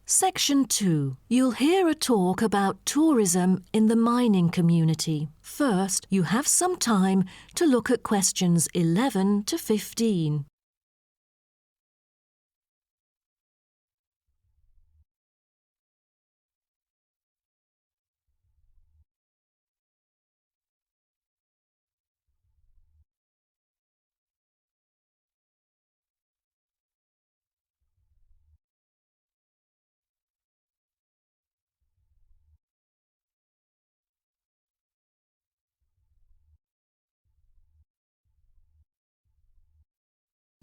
Section 2. You'll hear a talk about tourism in the mining community. First, you have some time to look at questions 11 to 15.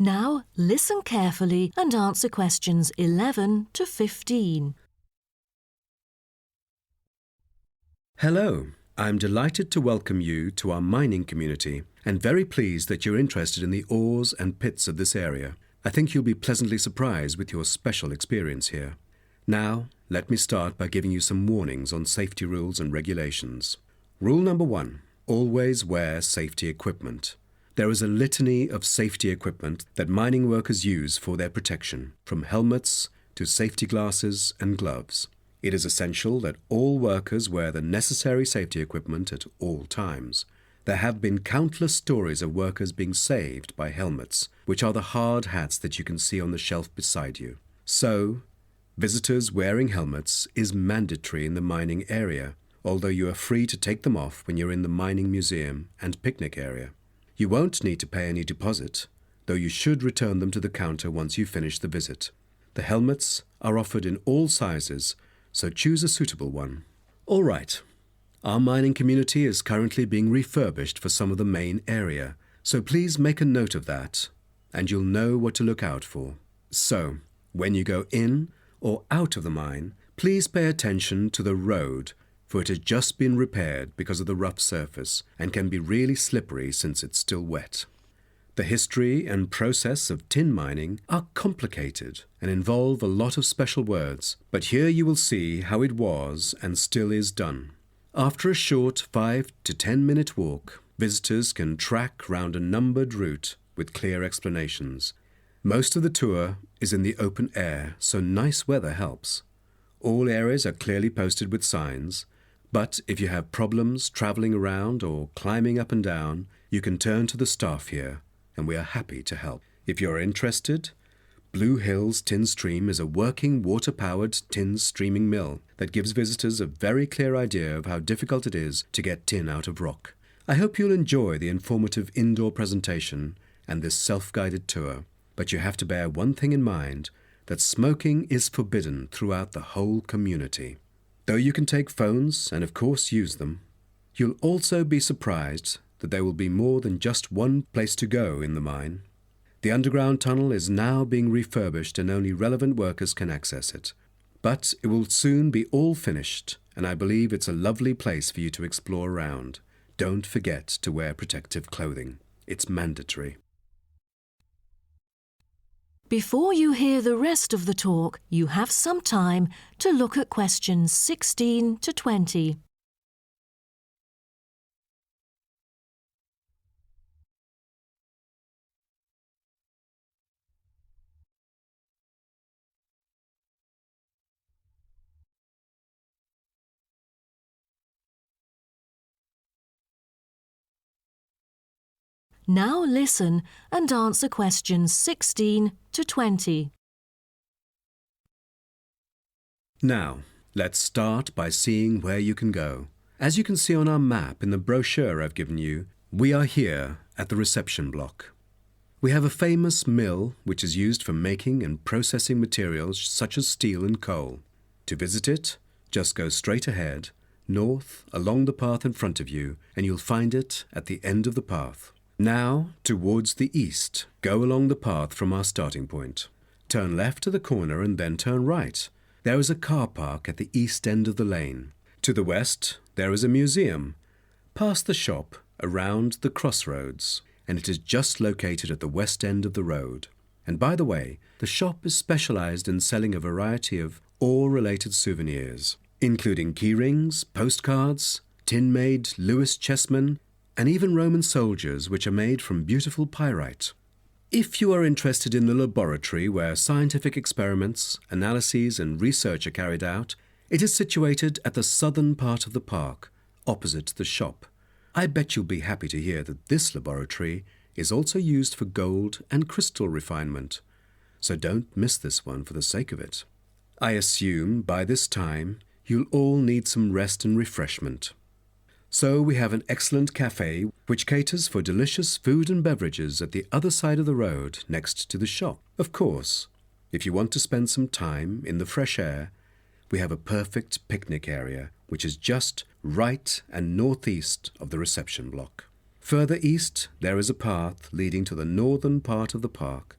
Now, listen carefully and answer questions 11 to 15. Hello, I'm delighted to welcome you to our mining community and very pleased that you're interested in the ores and pits of this area. I think you'll be pleasantly surprised with your special experience here. Now, let me start by giving you some warnings on safety rules and regulations. Rule number 1, always wear safety equipment. There is a litany of safety equipment that mining workers use for their protection, from helmets to safety glasses and gloves. It is essential that all workers wear the necessary safety equipment at all times. There have been countless stories of workers being saved by helmets, which are the hard hats that you can see on the shelf beside you. So, visitors wearing helmets is mandatory in the mining area, although you are free to take them off when you're in the mining museum and picnic area. You won't need to pay any deposit, though you should return them to the counter once you finish the visit. The helmets are offered in all sizes, so choose a suitable one. All right, our mining community is currently being refurbished for some of the main area, so please make a note of that, and you'll know what to look out for. So, when you go in or out of the mine, please pay attention to the road, for it has just been repaired because of the rough surface and can be really slippery since it's still wet. The history and process of tin mining are complicated and involve a lot of special words, but here you will see how it was and still is done. After a short 5 to 10 minute walk, visitors can track round a numbered route with clear explanations. Most of the tour is in the open air, so nice weather helps. All areas are clearly posted with signs, but if you have problems travelling around or climbing up and down, you can turn to the staff here, and we are happy to help. If you're interested, Blue Hills Tin Stream is a working water-powered tin streaming mill that gives visitors a very clear idea of how difficult it is to get tin out of rock. I hope you'll enjoy the informative indoor presentation and this self-guided tour, but you have to bear one thing in mind, that smoking is forbidden throughout the whole community. Though you can take phones and of course use them, you'll also be surprised that there will be more than just one place to go in the mine. The underground tunnel is now being refurbished and only relevant workers can access it. But it will soon be all finished, and I believe it's a lovely place for you to explore around. Don't forget to wear protective clothing. It's mandatory. Before you hear the rest of the talk, you have some time to look at questions 16 to 20. Now listen and answer questions 16 to 20. Now, let's start by seeing where you can go. As you can see on our map in the brochure I've given you, we are here at the reception block. We have a famous mill which is used for making and processing materials such as steel and coal. To visit it, just go straight ahead, north, along the path in front of you, and you'll find it at the end of the path. Now, towards the east, go along the path from our starting point. Turn left to the corner and then turn right. There is a car park at the east end of the lane. To the west, there is a museum. Past the shop, around the crossroads, and it is just located at the west end of the road. And by the way, the shop is specialized in selling a variety of ore-related souvenirs, including key rings, postcards, tin-made Lewis chessmen, and even Roman soldiers which are made from beautiful pyrite. If you are interested in the laboratory where scientific experiments, analyses and research are carried out, it is situated at the southern part of the park, opposite the shop. I bet you'll be happy to hear that this laboratory is also used for gold and crystal refinement, so don't miss this one for the sake of it. I assume by this time you'll all need some rest and refreshment. So we have an excellent cafe which caters for delicious food and beverages at the other side of the road next to the shop. Of course, if you want to spend some time in the fresh air, we have a perfect picnic area which is just right and northeast of the reception block. Further east there is a path leading to the northern part of the park,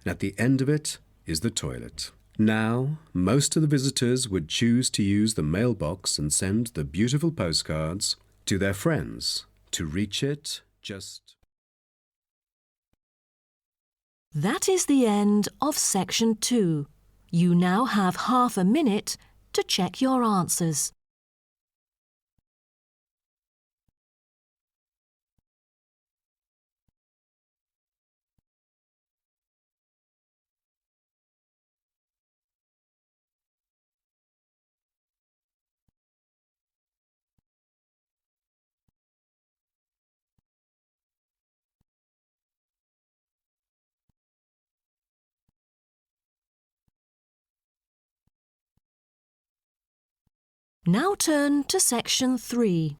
and at the end of it is the toilet. Now, most of the visitors would choose to use the mailbox and send the beautiful postcards to their friends. To reach it, just... That is the end of section 2. You now have half a minute to check your answers. Now turn to section 3.